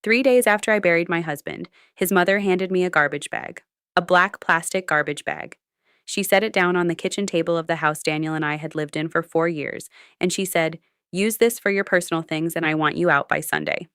3 days after I buried my husband, his mother handed me a garbage bag, a black plastic garbage bag. She set it down on the kitchen table of the house Daniel and I had lived in for 4 years, and she said, "Use this for your personal things, and I want you out by Sunday."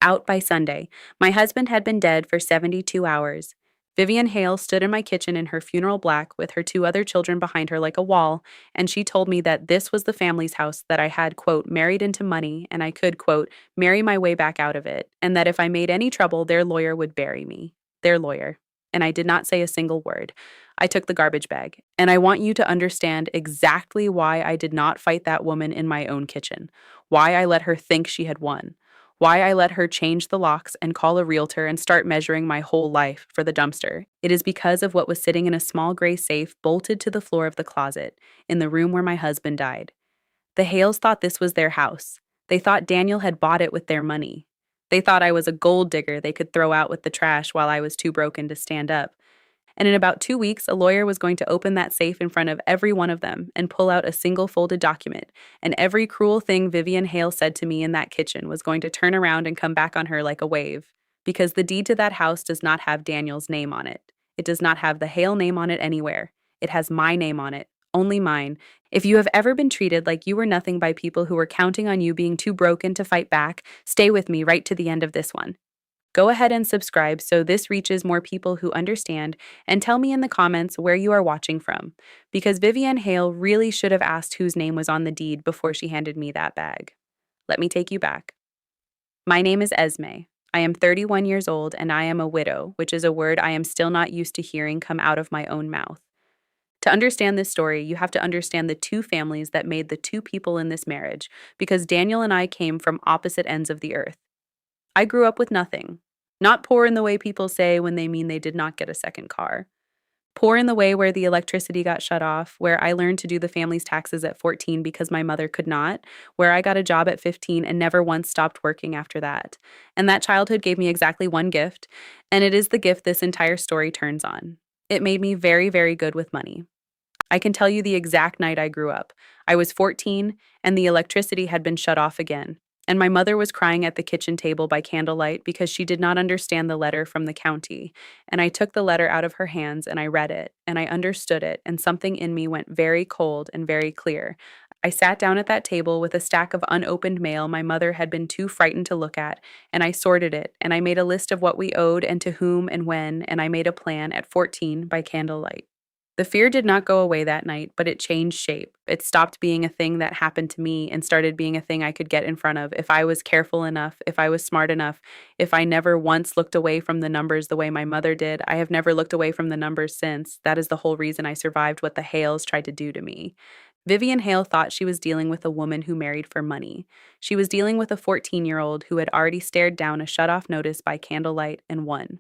Out by Sunday. My husband had been dead for 72 hours. Vivian Hale stood in my kitchen in her funeral black with her two other children behind her like a wall, and she told me that this was the family's house that I had, quote, married into money, and I could, quote, marry my way back out of it, and that if I made any trouble, their lawyer would bury me. Their lawyer. And I did not say a single word. I took the garbage bag, and I want you to understand exactly why I did not fight that woman in my own kitchen, why I let her think she had won. Why I let her change the locks and call a realtor and start measuring my whole life for the dumpster. It is because of what was sitting in a small gray safe bolted to the floor of the closet, in the room where my husband died. The Hales thought this was their house. They thought Daniel had bought it with their money. They thought I was a gold digger they could throw out with the trash while I was too broken to stand up. And in about 2 weeks, a lawyer was going to open that safe in front of every one of them and pull out a single folded document. And every cruel thing Vivian Hale said to me in that kitchen was going to turn around and come back on her like a wave. Because the deed to that house does not have Daniel's name on it. It does not have the Hale name on it anywhere. It has my name on it. Only mine. If you have ever been treated like you were nothing by people who were counting on you being too broken to fight back, stay with me right to the end of this one. Go ahead and subscribe so this reaches more people who understand, and tell me in the comments where you are watching from, because Vivian Hale really should have asked whose name was on the deed before she handed me that bag. Let me take you back. My name is Esme. I am 31 years old and I am a widow, which is a word I am still not used to hearing come out of my own mouth. To understand this story, you have to understand the two families that made the two people in this marriage, because Daniel and I came from opposite ends of the earth. I grew up with nothing. Not poor in the way people say when they mean they did not get a second car. Poor in the way where the electricity got shut off, where I learned to do the family's taxes at 14 because my mother could not, where I got a job at 15 and never once stopped working after that. And that childhood gave me exactly one gift, and it is the gift this entire story turns on. It made me very, very good with money. I can tell you the exact night I grew up. I was 14, and the electricity had been shut off again. And my mother was crying at the kitchen table by candlelight because she did not understand the letter from the county. And I took the letter out of her hands and I read it, and I understood it, and something in me went very cold and very clear. I sat down at that table with a stack of unopened mail my mother had been too frightened to look at, and I sorted it, and I made a list of what we owed and to whom and when, and I made a plan at 14 by candlelight. The fear did not go away that night, but it changed shape. It stopped being a thing that happened to me and started being a thing I could get in front of if I was careful enough, if I was smart enough, if I never once looked away from the numbers the way my mother did. I have never looked away from the numbers since. That is the whole reason I survived what the Hales tried to do to me. Vivian Hale thought she was dealing with a woman who married for money. She was dealing with a 14-year-old who had already stared down a shut-off notice by candlelight and won.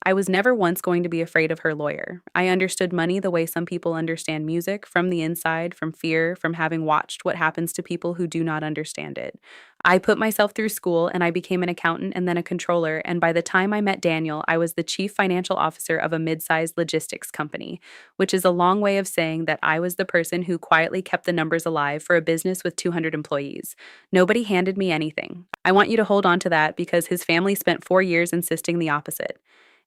I was never once going to be afraid of her lawyer. I understood money the way some people understand music, from the inside, from fear, from having watched what happens to people who do not understand it. I put myself through school and I became an accountant and then a controller, and by the time I met Daniel, I was the chief financial officer of a mid-sized logistics company, which is a long way of saying that I was the person who quietly kept the numbers alive for a business with 200 employees. Nobody handed me anything. I want you to hold on to that because his family spent 4 years insisting the opposite.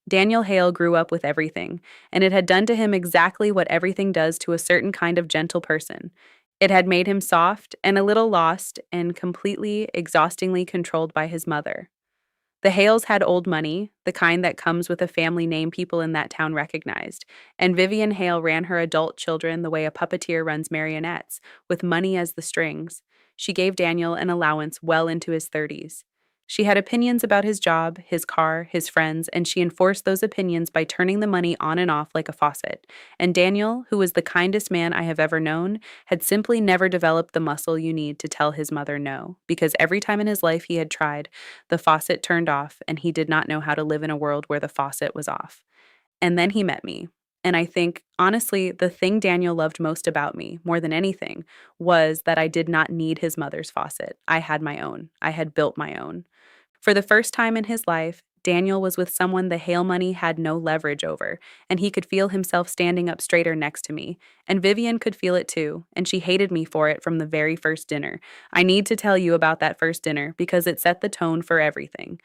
Daniel Hale grew up with everything, and it had done to him exactly what everything does to a certain kind of gentle person. It had made him soft and a little lost and completely, exhaustingly controlled by his mother. The Hales had old money, the kind that comes with a family name people in that town recognized, and Vivian Hale ran her adult children the way a puppeteer runs marionettes, with money as the strings. She gave Daniel an allowance well into his 30s. She had opinions about his job, his car, his friends, and she enforced those opinions by turning the money on and off like a faucet. And Daniel, who was the kindest man I have ever known, had simply never developed the muscle you need to tell his mother no, because every time in his life he had tried, the faucet turned off, and he did not know how to live in a world where the faucet was off. And then he met me. And I think, honestly, the thing Daniel loved most about me, more than anything, was that I did not need his mother's faucet. I had my own. I had built my own. For the first time in his life, Daniel was with someone the Hale money had no leverage over, and he could feel himself standing up straighter next to me. And Vivian could feel it too, and she hated me for it from the very first dinner. I need to tell you about that first dinner because it set the tone for everything.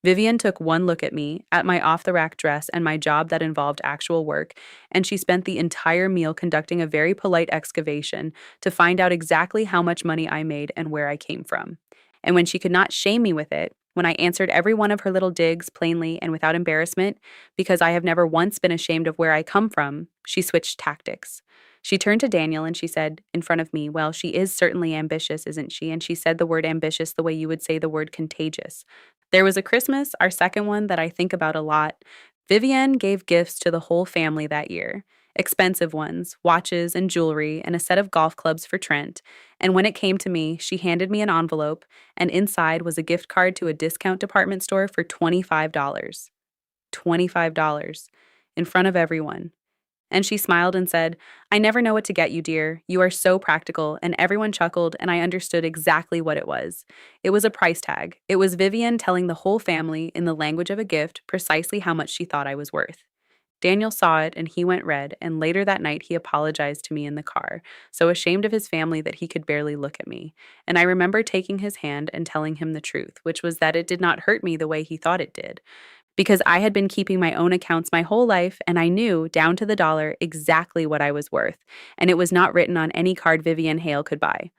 Vivian took one look at me, at my off the rack dress and my job that involved actual work, and she spent the entire meal conducting a very polite excavation to find out exactly how much money I made and where I came from. And when she could not shame me with it, when I answered every one of her little digs plainly and without embarrassment, because I have never once been ashamed of where I come from, she switched tactics. She turned to Daniel and she said, in front of me, "Well, she is certainly ambitious, isn't she?" And she said the word ambitious the way you would say the word contagious. There was a Christmas, our second one, that I think about a lot. Vivienne gave gifts to the whole family that year. Expensive ones, watches and jewelry, and a set of golf clubs for Trent. And when it came to me, she handed me an envelope, and inside was a gift card to a discount department store for $25. $25. In front of everyone. And she smiled and said, "I never know what to get you, dear. You are so practical." And everyone chuckled, and I understood exactly what it was. It was a price tag. It was Vivian telling the whole family, in the language of a gift, precisely how much she thought I was worth. Daniel saw it, and he went red, and later that night he apologized to me in the car, so ashamed of his family that he could barely look at me. And I remember taking his hand and telling him the truth, which was that it did not hurt me the way he thought it did because I had been keeping my own accounts my whole life and I knew, down to the dollar, exactly what I was worth, and it was not written on any card Vivian Hale could buy.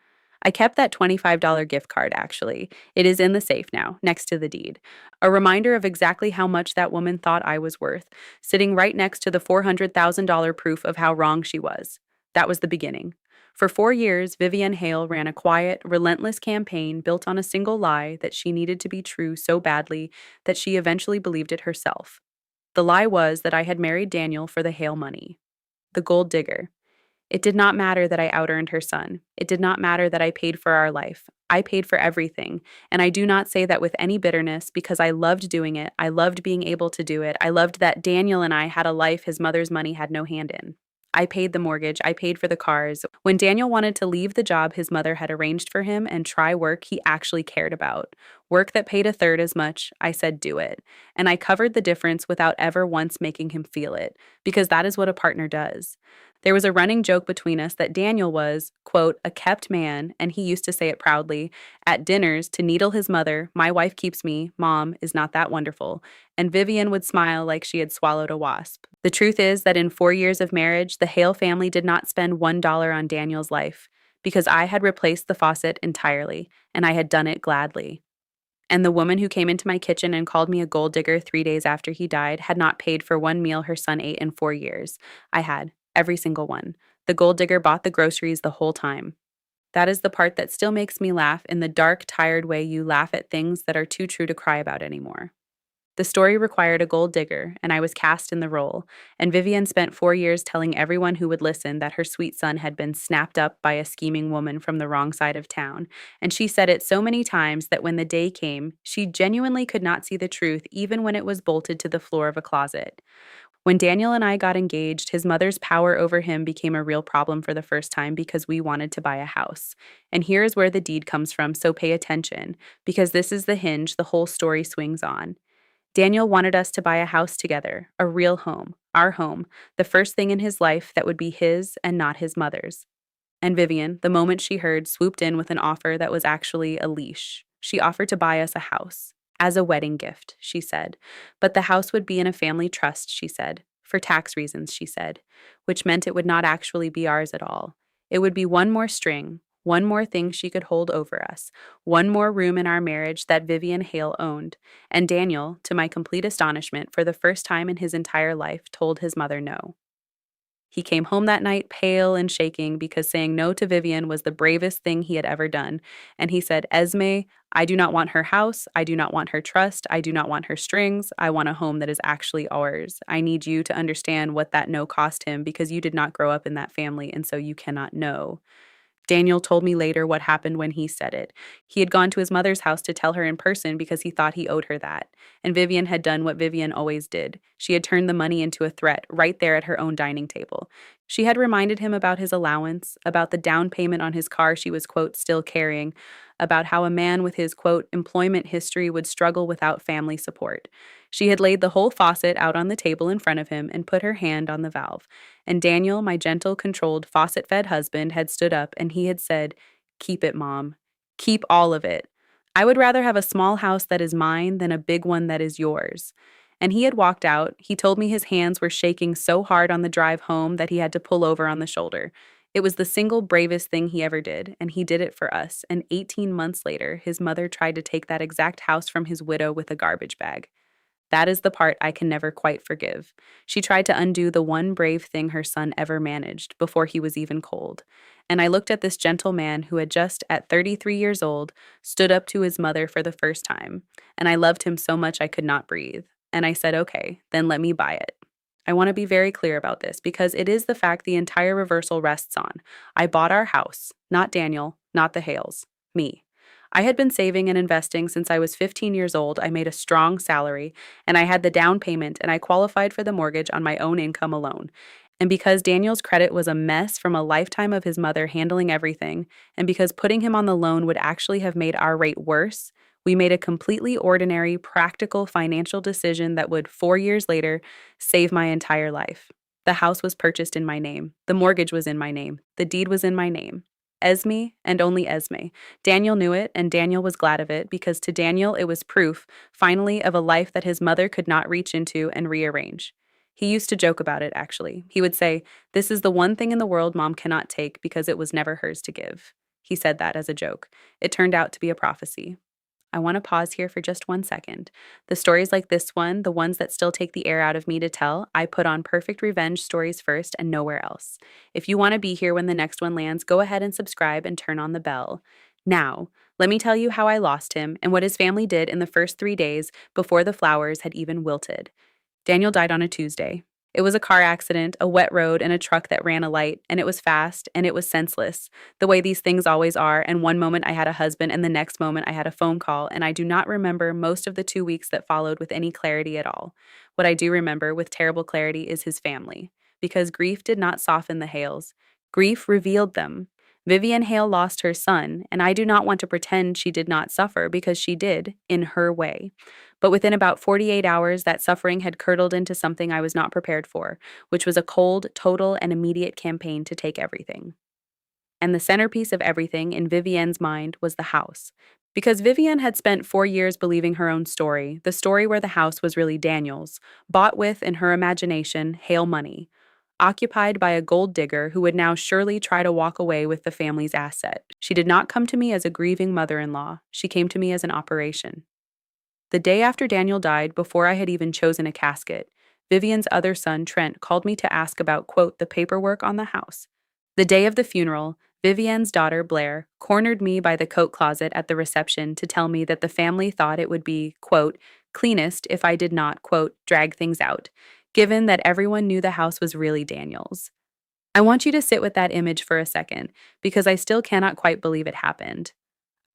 I kept that $25 gift card, actually. It is in the safe now, next to the deed. A reminder of exactly how much that woman thought I was worth, sitting right next to the $400,000 proof of how wrong she was. That was the beginning. For 4 years, Vivian Hale ran a quiet, relentless campaign built on a single lie that she needed to be true so badly that she eventually believed it herself. The lie was that I had married Daniel for the Hale money. The gold digger. It did not matter that I out-earned her son. It did not matter that I paid for our life. I paid for everything, and I do not say that with any bitterness because I loved doing it. I loved being able to do it. I loved that Daniel and I had a life his mother's money had no hand in. I paid the mortgage. I paid for the cars. When Daniel wanted to leave the job his mother had arranged for him and try work he actually cared about, work that paid a third as much, I said do it. And I covered the difference without ever once making him feel it, because that is what a partner does. There was a running joke between us that Daniel was, quote, a kept man, and he used to say it proudly, at dinners to needle his mother, "My wife keeps me, Mom is not that wonderful," and Vivian would smile like she had swallowed a wasp. The truth is that in 4 years of marriage, the Hale family did not spend $1 on Daniel's life, because I had replaced the faucet entirely, and I had done it gladly. And the woman who came into my kitchen and called me a gold digger 3 days after he died had not paid for one meal her son ate in 4 years. I had. Every single one. The gold digger bought the groceries the whole time. That is the part that still makes me laugh in the dark, tired way you laugh at things that are too true to cry about anymore. The story required a gold digger, and I was cast in the role, and Vivian spent 4 years telling everyone who would listen that her sweet son had been snapped up by a scheming woman from the wrong side of town, and she said it so many times that when the day came, she genuinely could not see the truth even when it was bolted to the floor of a closet. When Daniel and I got engaged, his mother's power over him became a real problem for the first time because we wanted to buy a house. And here is where the deed comes from, so pay attention, because this is the hinge the whole story swings on. Daniel wanted us to buy a house together, a real home, our home, the first thing in his life that would be his and not his mother's. And Vivian, the moment she heard, swooped in with an offer that was actually a leash. She offered to buy us a house. As a wedding gift, she said. But the house would be in a family trust, she said. For tax reasons, she said. Which meant it would not actually be ours at all. It would be one more string, one more thing she could hold over us, one more room in our marriage that Vivian Hale owned. And Daniel, to my complete astonishment, for the first time in his entire life, told his mother no. He came home that night pale and shaking because saying no to Vivian was the bravest thing he had ever done. And he said, "Esme, I do not want her house. I do not want her trust. I do not want her strings. I want a home that is actually ours. I need you to understand what that no cost him because you did not grow up in that family and so you cannot know." Daniel told me later what happened when he said it. He had gone to his mother's house to tell her in person because he thought he owed her that. And Vivian had done what Vivian always did. She had turned the money into a threat right there at her own dining table. She had reminded him about his allowance, about the down payment on his car she was, quote, still carrying, about how a man with his, quote, employment history would struggle without family support. She had laid the whole faucet out on the table in front of him and put her hand on the valve. And Daniel, my gentle, controlled, faucet-fed husband, had stood up and he had said, "Keep it, Mom. Keep all of it." I would rather have a small house that is mine than a big one that is yours. And he had walked out. He told me his hands were shaking so hard on the drive home that he had to pull over on the shoulder. It was the single bravest thing he ever did, and he did it for us. And 18 months later, his mother tried to take that exact house from his widow with a garbage bag. That is the part I can never quite forgive. She tried to undo the one brave thing her son ever managed before he was even cold. And I looked at this gentle man who had just, at 33 years old, stood up to his mother for the first time. And I loved him so much I could not breathe. And I said, okay, then let me buy it. I want to be very clear about this because it is the fact the entire reversal rests on. I bought our house, not Daniel, not the Hales, me. I had been saving and investing since I was 15 years old. I made a strong salary, and I had the down payment, and I qualified for the mortgage on my own income alone. And because Daniel's credit was a mess from a lifetime of his mother handling everything, and because putting him on the loan would actually have made our rate worse, we made a completely ordinary, practical financial decision that would, 4 years later, save my entire life. The house was purchased in my name. The mortgage was in my name. The deed was in my name. Esme and only Esme. Daniel knew it, and Daniel was glad of it because to Daniel it was proof, finally, of a life that his mother could not reach into and rearrange. He used to joke about it, actually. He would say, "This is the one thing in the world Mom cannot take because it was never hers to give." He said that as a joke. It turned out to be a prophecy. I want to pause here for just 1 second. The stories like this one, the ones that still take the air out of me to tell, I put on perfect revenge stories first and nowhere else. If you want to be here when the next one lands, go ahead and subscribe and turn on the bell. Now, let me tell you how I lost him and what his family did in the first 3 days before the flowers had even wilted. Daniel died on a Tuesday. It was a car accident, a wet road, and a truck that ran a light, and it was fast, and it was senseless, the way these things always are, and one moment I had a husband, and the next moment I had a phone call, and I do not remember most of the 2 weeks that followed with any clarity at all. What I do remember with terrible clarity is his family, because grief did not soften the Hales. Grief revealed them. Vivian Hale lost her son, and I do not want to pretend she did not suffer because she did, in her way. But within about 48 hours, that suffering had curdled into something I was not prepared for, which was a cold, total, and immediate campaign to take everything. And the centerpiece of everything in Vivienne's mind was the house. Because Vivienne had spent 4 years believing her own story, the story where the house was really Daniel's, bought with, in her imagination, Hale money, occupied by a gold digger who would now surely try to walk away with the family's asset. She did not come to me as a grieving mother-in-law. She came to me as an operation. The day after Daniel died, before I had even chosen a casket, Vivian's other son, Trent, called me to ask about, quote, the paperwork on the house. The day of the funeral, Vivian's daughter, Blair, cornered me by the coat closet at the reception to tell me that the family thought it would be, quote, cleanest if I did not, quote, drag things out, given that everyone knew the house was really Daniel's. I want you to sit with that image for a second, because I still cannot quite believe it happened.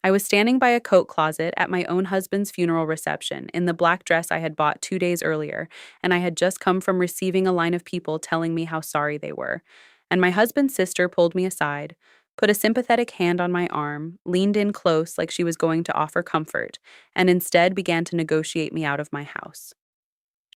I was standing by a coat closet at my own husband's funeral reception in the black dress I had bought 2 days earlier, and I had just come from receiving a line of people telling me how sorry they were. And my husband's sister pulled me aside, put a sympathetic hand on my arm, leaned in close like she was going to offer comfort, and instead began to negotiate me out of my house.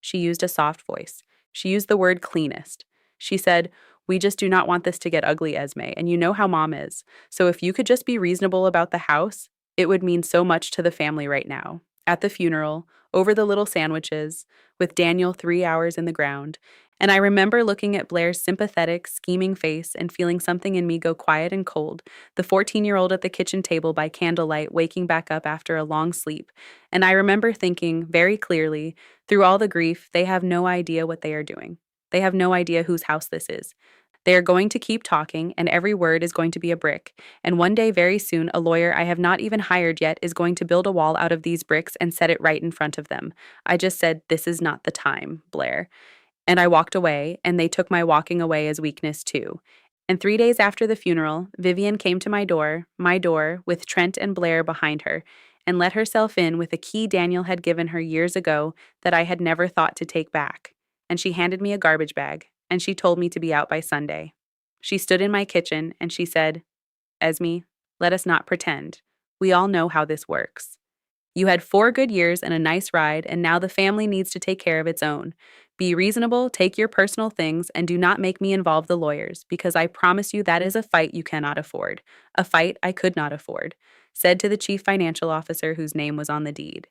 She used a soft voice. She used the word cleanest. She said, "We just do not want this to get ugly, Esme, and you know how Mom is. So if you could just be reasonable about the house, it would mean so much to the family right now. At the funeral, over the little sandwiches, with Daniel 3 hours in the ground." And I remember looking at Blair's sympathetic, scheming face and feeling something in me go quiet and cold, the 14-year-old at the kitchen table by candlelight waking back up after a long sleep. And I remember thinking, very clearly, through all the grief, they have no idea what they are doing. They have no idea whose house this is. They are going to keep talking, and every word is going to be a brick. And one day, very soon, a lawyer I have not even hired yet is going to build a wall out of these bricks and set it right in front of them. I just said, "This is not the time, Blair." And I walked away, and they took my walking away as weakness too. And 3 days after the funeral, Vivian came to my door, with Trent and Blair behind her, and let herself in with a key Daniel had given her years ago that I had never thought to take back. And she handed me a garbage bag, and she told me to be out by Sunday. She stood in my kitchen, and she said, "Esme, let us not pretend. We all know how this works. You had 4 good years and a nice ride, and now the family needs to take care of its own. Be reasonable, take your personal things, and do not make me involve the lawyers, because I promise you that is a fight you cannot afford. A fight I could not afford. said to the chief financial officer whose name was on the deed.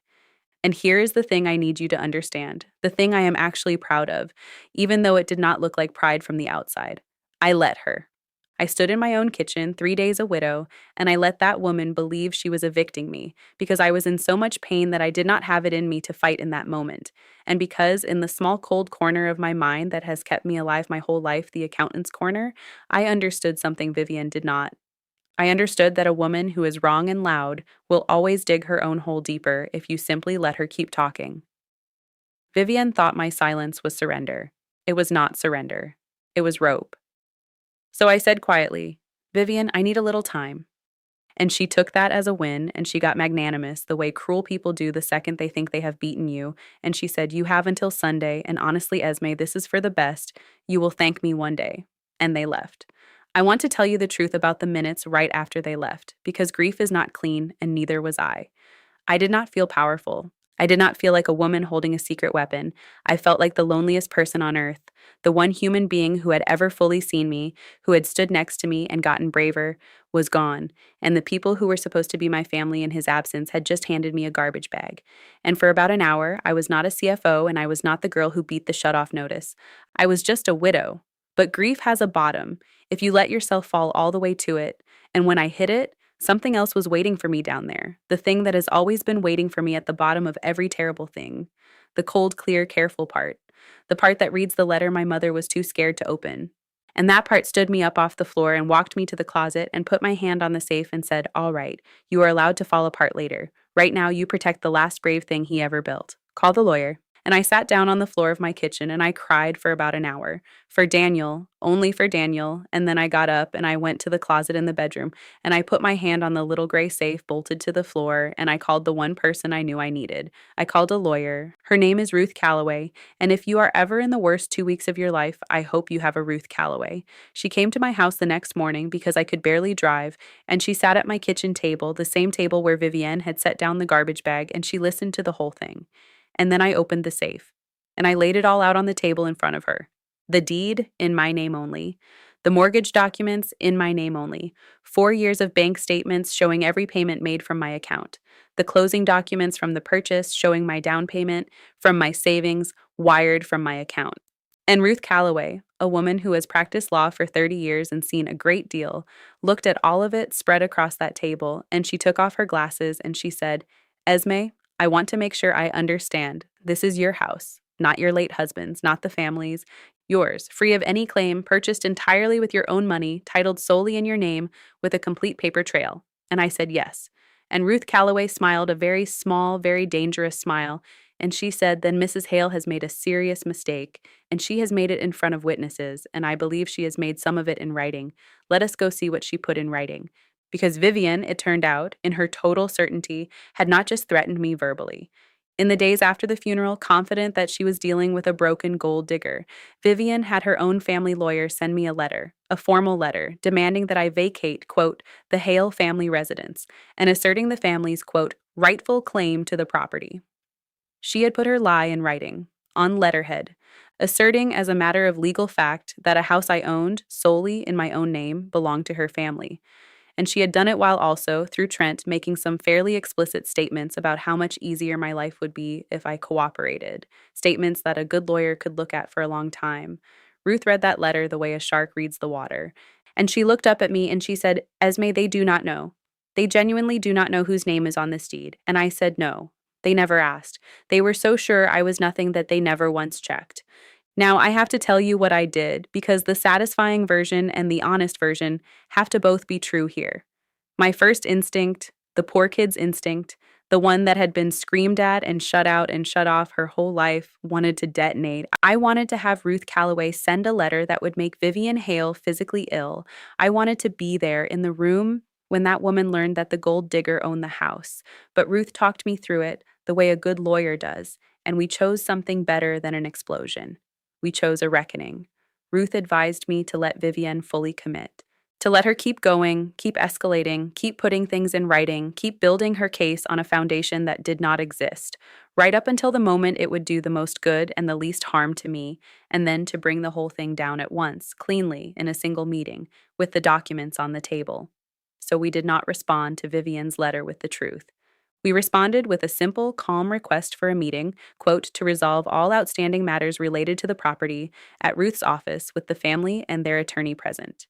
And here is the thing I need you to understand, the thing I am actually proud of, even though it did not look like pride from the outside. I let her. I stood in my own kitchen, 3 days a widow, and I let that woman believe she was evicting me because I was in so much pain that I did not have it in me to fight in that moment. And because in the small cold corner of my mind that has kept me alive my whole life, the accountant's corner, I understood something Vivian did not. I understood that a woman who is wrong and loud will always dig her own hole deeper if you simply let her keep talking. Vivian thought my silence was surrender. It was not surrender. It was rope. So I said quietly, Vivian, I need a little time. And she took that as a win, and she got magnanimous, the way cruel people do the second they think they have beaten you. And she said, you have until Sunday, and honestly, Esme, this is for the best. You will thank me one day. And they left. I want to tell you the truth about the minutes right after they left, because grief is not clean, and neither was I. I did not feel powerful. I did not feel like a woman holding a secret weapon. I felt like the loneliest person on earth, the one human being who had ever fully seen me, who had stood next to me and gotten braver, was gone, and the people who were supposed to be my family in his absence had just handed me a garbage bag. And for about an hour, I was not a CFO and I was not the girl who beat the shutoff notice. I was just a widow. But grief has a bottom, if you let yourself fall all the way to it. And when I hit it, something else was waiting for me down there, the thing that has always been waiting for me at the bottom of every terrible thing. The cold, clear, careful part. The part that reads the letter my mother was too scared to open. And that part stood me up off the floor and walked me to the closet and put my hand on the safe and said, all right, you are allowed to fall apart later. Right now, you protect the last brave thing he ever built. Call the lawyer. And I sat down on the floor of my kitchen and I cried for about an hour. For Daniel, only for Daniel. And then I got up and I went to the closet in the bedroom and I put my hand on the little gray safe bolted to the floor and I called the one person I knew I needed. I called a lawyer. Her name is Ruth Calloway. And if you are ever in the worst 2 weeks of your life, I hope you have a Ruth Calloway. She came to my house the next morning because I could barely drive, and she sat at my kitchen table, the same table where Vivienne had set down the garbage bag, and she listened to the whole thing. And then I opened the safe, and I laid it all out on the table in front of her. The deed, in my name only. The mortgage documents, in my name only. 4 years of bank statements showing every payment made from my account. The closing documents from the purchase showing my down payment, from my savings, wired from my account. And Ruth Calloway, a woman who has practiced law for 30 years and seen a great deal, looked at all of it spread across that table, and she took off her glasses and she said, Esme, I want to make sure I understand. This is your house, not your late husband's, not the family's. Yours, free of any claim, purchased entirely with your own money, titled solely in your name, with a complete paper trail. And I said yes. And Ruth Calloway smiled a very small, very dangerous smile, and she said, then Mrs. Hale has made a serious mistake, and she has made it in front of witnesses, and I believe she has made some of it in writing. Let us go see what she put in writing. Because Vivian, it turned out, in her total certainty, had not just threatened me verbally. In the days after the funeral, confident that she was dealing with a broken gold digger, Vivian had her own family lawyer send me a letter, a formal letter, demanding that I vacate, quote, the Hale family residence, and asserting the family's, quote, rightful claim to the property. She had put her lie in writing, on letterhead, asserting as a matter of legal fact that a house I owned solely in my own name belonged to her family. And she had done it while also, through Trent, making some fairly explicit statements about how much easier my life would be if I cooperated, statements that a good lawyer could look at for a long time. Ruth read that letter the way a shark reads the water. And she looked up at me and she said, Esme, they do not know. They genuinely do not know whose name is on this deed. And I said no. They never asked. They were so sure I was nothing that they never once checked. Now, I have to tell you what I did, because the satisfying version and the honest version have to both be true here. My first instinct, the poor kid's instinct, the one that had been screamed at and shut out and shut off her whole life, wanted to detonate. I wanted to have Ruth Calloway send a letter that would make Vivian Hale physically ill. I wanted to be there in the room when that woman learned that the gold digger owned the house. But Ruth talked me through it the way a good lawyer does, and we chose something better than an explosion. We chose a reckoning. Ruth advised me to let Vivienne fully commit, to let her keep going, keep escalating, keep putting things in writing, keep building her case on a foundation that did not exist, right up until the moment it would do the most good and the least harm to me, and then to bring the whole thing down at once, cleanly, in a single meeting, with the documents on the table. so we did not respond to Vivian's letter with the truth. We responded with a simple, calm request for a meeting, quote, to resolve all outstanding matters related to the property at Ruth's office with the family and their attorney present.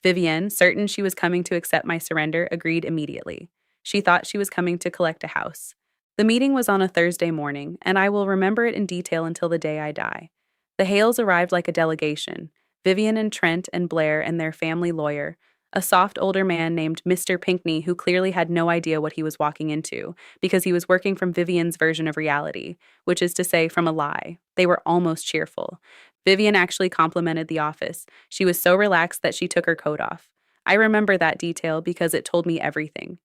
Vivian, certain she was coming to accept my surrender, agreed immediately. She thought she was coming to collect a house. The meeting was on a Thursday morning, and I will remember it in detail until the day I die. The Hales arrived like a delegation. Vivian and Trent and Blair and their family lawyer, a soft older man named Mr. Pinkney who clearly had no idea what he was walking into, because he was working from Vivian's version of reality, which is to say, from a lie. They were almost cheerful. Vivian actually complimented the office. She was so relaxed that she took her coat off. I remember that detail because it told me everything.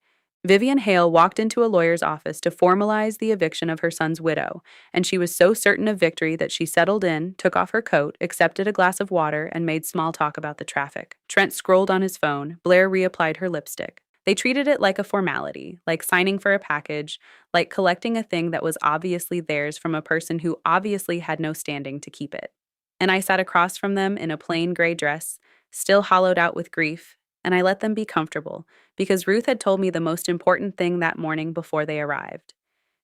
Vivian Hale walked into a lawyer's office to formalize the eviction of her son's widow, and she was so certain of victory that she settled in, took off her coat, accepted a glass of water, and made small talk about the traffic. Trent scrolled on his phone. Blair reapplied her lipstick. They treated it like a formality, like signing for a package, like collecting a thing that was obviously theirs from a person who obviously had no standing to keep it. And I sat across from them in a plain gray dress, still hollowed out with grief, and I let them be comfortable, because Ruth had told me the most important thing that morning before they arrived.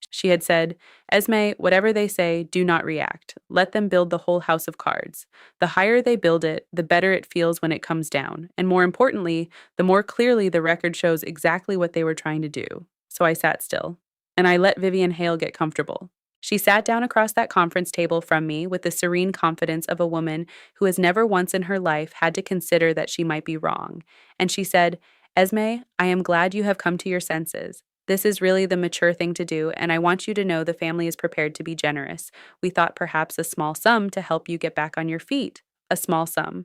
She had said, Esme, whatever they say, do not react. Let them build the whole house of cards. The higher they build it, the better it feels when it comes down, and more importantly, the more clearly the record shows exactly what they were trying to do. So I sat still, and I let Vivian Hale get comfortable. She sat down across that conference table from me with the serene confidence of a woman who has never once in her life had to consider that she might be wrong. And she said, Esme, I am glad you have come to your senses. This is really the mature thing to do, and I want you to know the family is prepared to be generous. We thought perhaps a small sum to help you get back on your feet. A small sum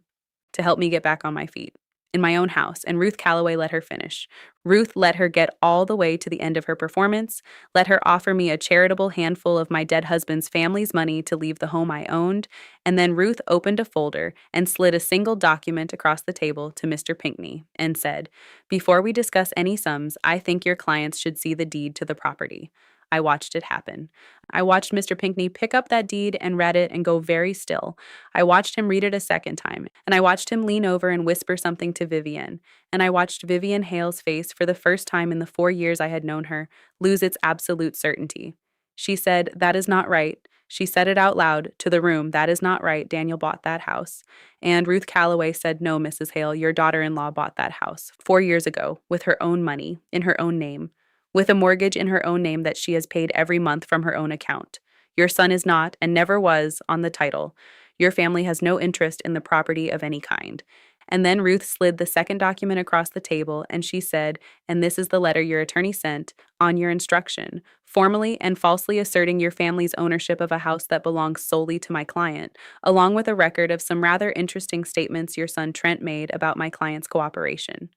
to help me get back on my feet. In my own house, and Ruth Calloway let her finish. Ruth let her get all the way to the end of her performance, let her offer me a charitable handful of my dead husband's family's money to leave the home I owned, and then Ruth opened a folder and slid a single document across the table to Mr. Pinkney and said, Before we discuss any sums, I think your clients should see the deed to the property. I watched it happen. I watched Mr. Pinkney pick up that deed and read it and go very still. I watched him read it a second time, and I watched him lean over and whisper something to Vivian, and I watched Vivian Hale's face for the first time in the 4 years I had known her lose its absolute certainty. She said, That is not right. She said it out loud to the room, That is not right. Daniel bought that house. And Ruth Calloway said, No, Mrs. Hale, your daughter-in-law bought that house 4 years ago with her own money, in her own name, with a mortgage in her own name that she has paid every month from her own account. Your son is not, and never was, on the title. Your family has no interest in the property of any kind. And then Ruth slid the second document across the table, and she said, And this is the letter your attorney sent, on your instruction, formally and falsely asserting your family's ownership of a house that belongs solely to my client, along with a record of some rather interesting statements your son Trent made about my client's cooperation.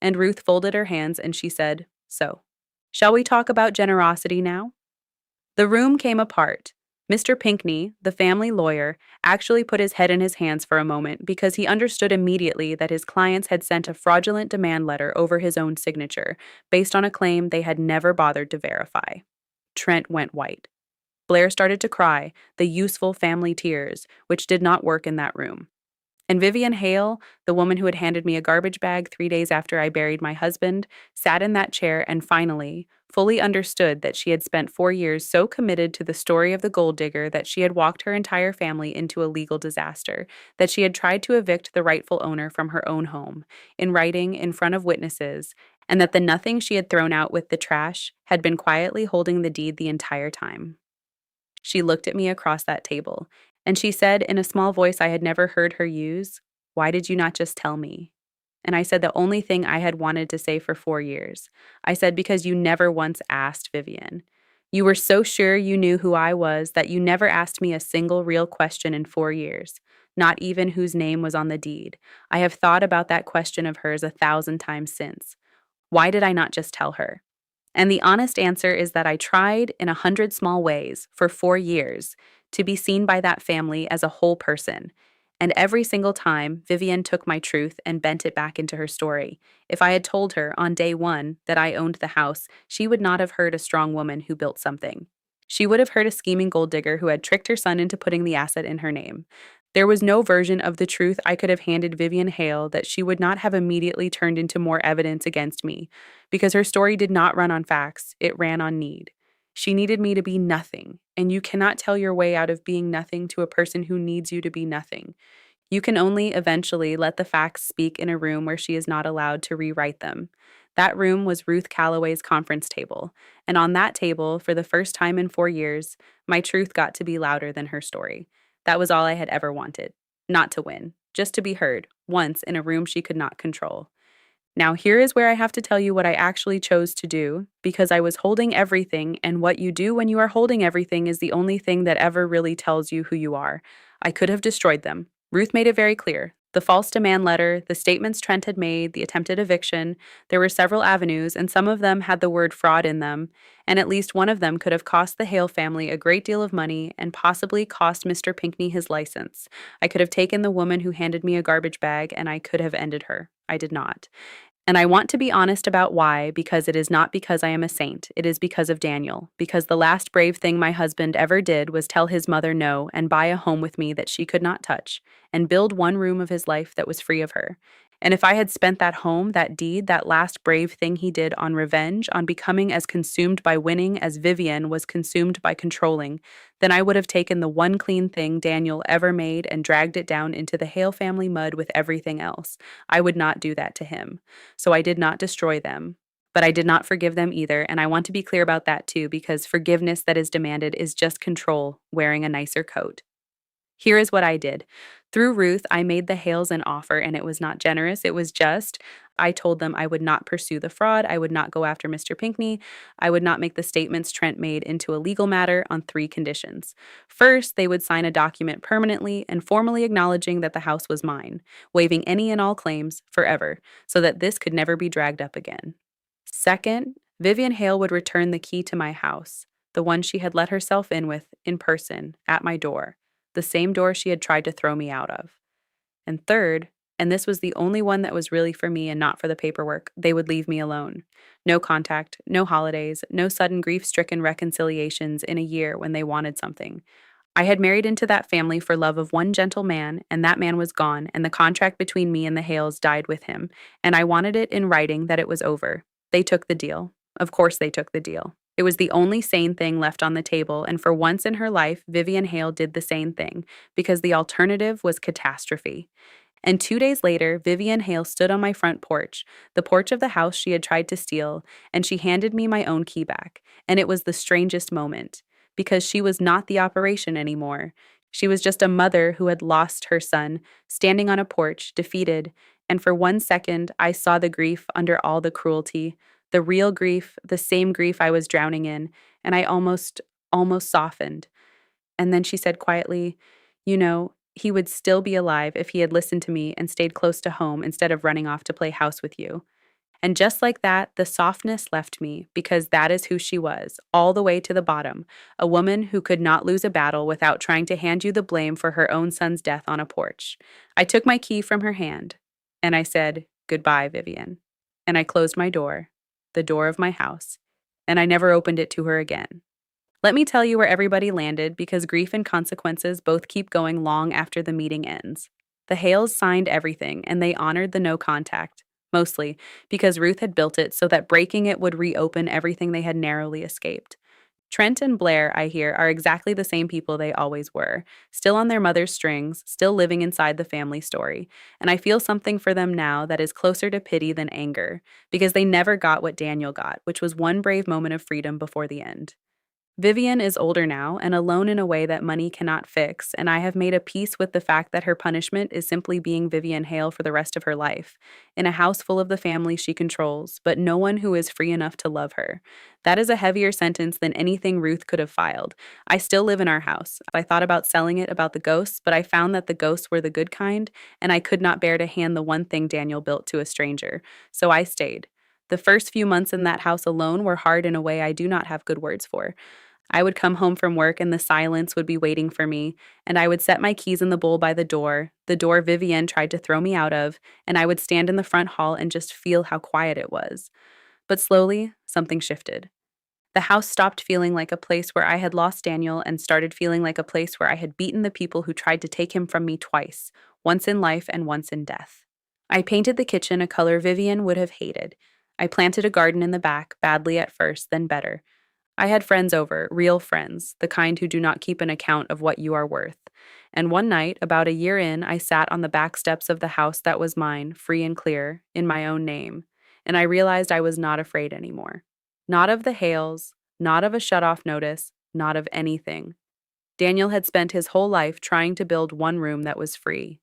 And Ruth folded her hands and she said, So. Shall we talk about generosity now? The room came apart. Mr. Pinkney, the family lawyer, actually put his head in his hands for a moment because he understood immediately that his clients had sent a fraudulent demand letter over his own signature, based on a claim they had never bothered to verify. Trent went white. Blair started to cry, the useful family tears, which did not work in that room. And Vivian Hale, the woman who had handed me a garbage bag 3 days after I buried my husband, sat in that chair and finally, fully understood that she had spent 4 years so committed to the story of the gold digger that she had walked her entire family into a legal disaster, that she had tried to evict the rightful owner from her own home, in writing, in front of witnesses, and that the nothing she had thrown out with the trash had been quietly holding the deed the entire time. She looked at me across that table, and she said in a small voice I had never heard her use, Why did you not just tell me? And I said the only thing I had wanted to say for 4 years. I said, Because you never once asked, Vivian. You were so sure you knew who I was that you never asked me a single real question in 4 years, not even whose name was on the deed. I have thought about that question of hers 1,000 times since. Why did I not just tell her? And the honest answer is that I tried in 100 small ways for 4 years to be seen by that family as a whole person. And every single time, Vivian took my truth and bent it back into her story. If I had told her on day 1 that I owned the house, she would not have heard a strong woman who built something. She would have heard a scheming gold digger who had tricked her son into putting the asset in her name. There was no version of the truth I could have handed Vivian Hale that she would not have immediately turned into more evidence against me, because her story did not run on facts, it ran on need. She needed me to be nothing, and you cannot tell your way out of being nothing to a person who needs you to be nothing. You can only eventually let the facts speak in a room where she is not allowed to rewrite them. That room was Ruth Calloway's conference table, and on that table, for the first time in 4 years, my truth got to be louder than her story. That was all I had ever wanted. Not to win, just to be heard, once in a room she could not control. Now, here is where I have to tell you what I actually chose to do, because I was holding everything, and what you do when you are holding everything is the only thing that ever really tells you who you are. I could have destroyed them. Ruth made it very clear. The false demand letter, the statements Trent had made, the attempted eviction, there were several avenues, and some of them had the word fraud in them, and at least one of them could have cost the Hale family a great deal of money and possibly cost Mr. Pinckney his license. I could have taken the woman who handed me a garbage bag, and I could have ended her. I did not. And I want to be honest about why, because it is not because I am a saint. It is because of Daniel. Because the last brave thing my husband ever did was tell his mother no and buy a home with me that she could not touch, and build one room of his life that was free of her. And if I had spent that home, that deed, that last brave thing he did on revenge, on becoming as consumed by winning as Vivian was consumed by controlling, then I would have taken the one clean thing Daniel ever made and dragged it down into the Hale family mud with everything else. I would not do that to him. So I did not destroy them. But I did not forgive them either, and I want to be clear about that too, because forgiveness that is demanded is just control, wearing a nicer coat. Here is what I did. Through Ruth, I made the Hales an offer, and it was not generous. It was just, I told them I would not pursue the fraud. I would not go after Mr. Pinckney. I would not make the statements Trent made into a legal matter on 3 conditions. First, they would sign a document permanently and formally acknowledging that the house was mine, waiving any and all claims forever, so that this could never be dragged up again. Second, Vivian Hale would return the key to my house, the one she had let herself in with, in person, at my door, the same door she had tried to throw me out of. And third, and this was the only one that was really for me and not for the paperwork, they would leave me alone. No contact, no holidays, no sudden grief-stricken reconciliations in a year when they wanted something. I had married into that family for love of one gentle man, and that man was gone, and the contract between me and the Hales died with him, and I wanted it in writing that it was over. They took the deal. Of course they took the deal. It was the only sane thing left on the table, and for once in her life, Vivian Hale did the same thing, because the alternative was catastrophe. And 2 days later, Vivian Hale stood on my front porch, the porch of the house she had tried to steal, and she handed me my own key back. And it was the strangest moment, because she was not the operation anymore. She was just a mother who had lost her son, standing on a porch, defeated, and for 1 second, I saw the grief under all the cruelty, the real grief, the same grief I was drowning in, and I almost softened. And then she said quietly, "You know, he would still be alive if he had listened to me and stayed close to home instead of running off to play house with you." And just like that, the softness left me, because that is who she was, all the way to the bottom, a woman who could not lose a battle without trying to hand you the blame for her own son's death on a porch. I took my key from her hand, and I said, "Goodbye, Vivian." And I closed my door, the door of my house, and I never opened it to her again. Let me tell you where everybody landed, because grief and consequences both keep going long after the meeting ends. The Hales signed everything, and they honored the no contact, mostly because Ruth had built it so that breaking it would reopen everything they had narrowly escaped. Trent and Blair, I hear, are exactly the same people they always were, still on their mother's strings, still living inside the family story, and I feel something for them now that is closer to pity than anger, because they never got what Daniel got, which was one brave moment of freedom before the end. Vivian is older now and alone in a way that money cannot fix, and I have made a peace with the fact that her punishment is simply being Vivian Hale for the rest of her life, in a house full of the family she controls, but no one who is free enough to love her. That is a heavier sentence than anything Ruth could have filed. I still live in our house. I thought about selling it about the ghosts, but I found that the ghosts were the good kind, and I could not bear to hand the one thing Daniel built to a stranger, so I stayed. The first few months in that house alone were hard in a way I do not have good words for. I would come home from work and the silence would be waiting for me, and I would set my keys in the bowl by the door Vivienne tried to throw me out of, and I would stand in the front hall and just feel how quiet it was. But slowly, something shifted. The house stopped feeling like a place where I had lost Daniel and started feeling like a place where I had beaten the people who tried to take him from me twice, once in life and once in death. I painted the kitchen a color Vivian would have hated. I planted a garden in the back, badly at first, then better. I had friends over, real friends, the kind who do not keep an account of what you are worth. And one night, about a year in, I sat on the back steps of the house that was mine, free and clear, in my own name, and I realized I was not afraid anymore. Not of the hails, not of a shut-off notice, not of anything. Daniel had spent his whole life trying to build one room that was free.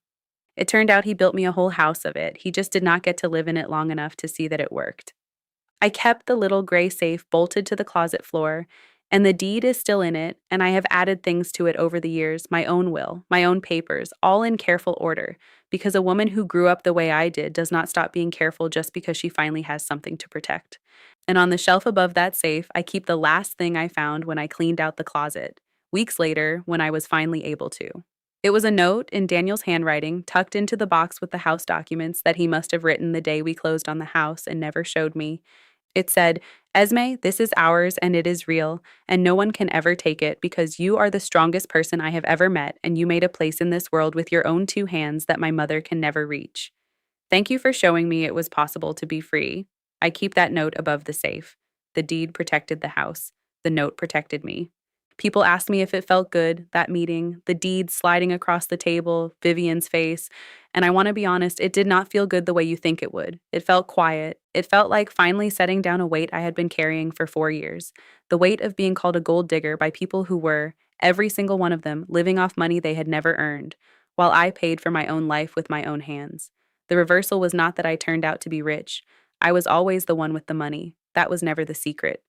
It turned out he built me a whole house of it. He just did not get to live in it long enough to see that it worked. I kept the little gray safe bolted to the closet floor, and the deed is still in it, and I have added things to it over the years, my own will, my own papers, all in careful order, because a woman who grew up the way I did does not stop being careful just because she finally has something to protect. And on the shelf above that safe, I keep the last thing I found when I cleaned out the closet, weeks later when I was finally able to. It was a note in Daniel's handwriting, tucked into the box with the house documents that he must have written the day we closed on the house and never showed me. It said, Esme, this is ours and it is real, and no one can ever take it because you are the strongest person I have ever met and you made a place in this world with your own two hands that my mother can never reach. Thank you for showing me it was possible to be free. I keep that note above the safe. The deed protected the house. The note protected me. People asked me if it felt good, that meeting, the deed sliding across the table, Vivian's face, and I want to be honest, it did not feel good the way you think it would. It felt quiet. It felt like finally setting down a weight I had been carrying for 4 years. The weight of being called a gold digger by people who were, every single one of them, living off money they had never earned, while I paid for my own life with my own hands. The reversal was not that I turned out to be rich. I was always the one with the money. That was never the secret.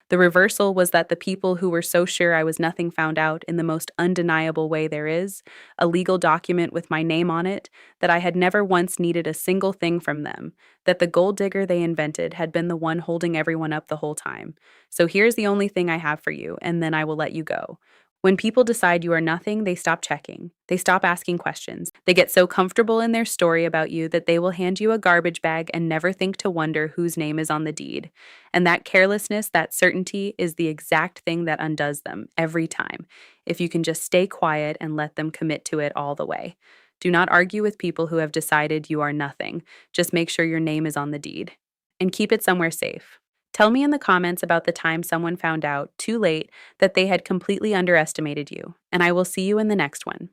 The reversal was that the people who were so sure I was nothing found out in the most undeniable way there is, a legal document with my name on it, that I had never once needed a single thing from them, that the gold digger they invented had been the one holding everyone up the whole time. So here's the only thing I have for you, and then I will let you go. When people decide you are nothing, they stop checking. They stop asking questions. They get so comfortable in their story about you that they will hand you a garbage bag and never think to wonder whose name is on the deed. And that carelessness, that certainty, is the exact thing that undoes them every time, if you can just stay quiet and let them commit to it all the way. Do not argue with people who have decided you are nothing. Just make sure your name is on the deed. And keep it somewhere safe. Tell me in the comments about the time someone found out, too late, that they had completely underestimated you, and I will see you in the next one.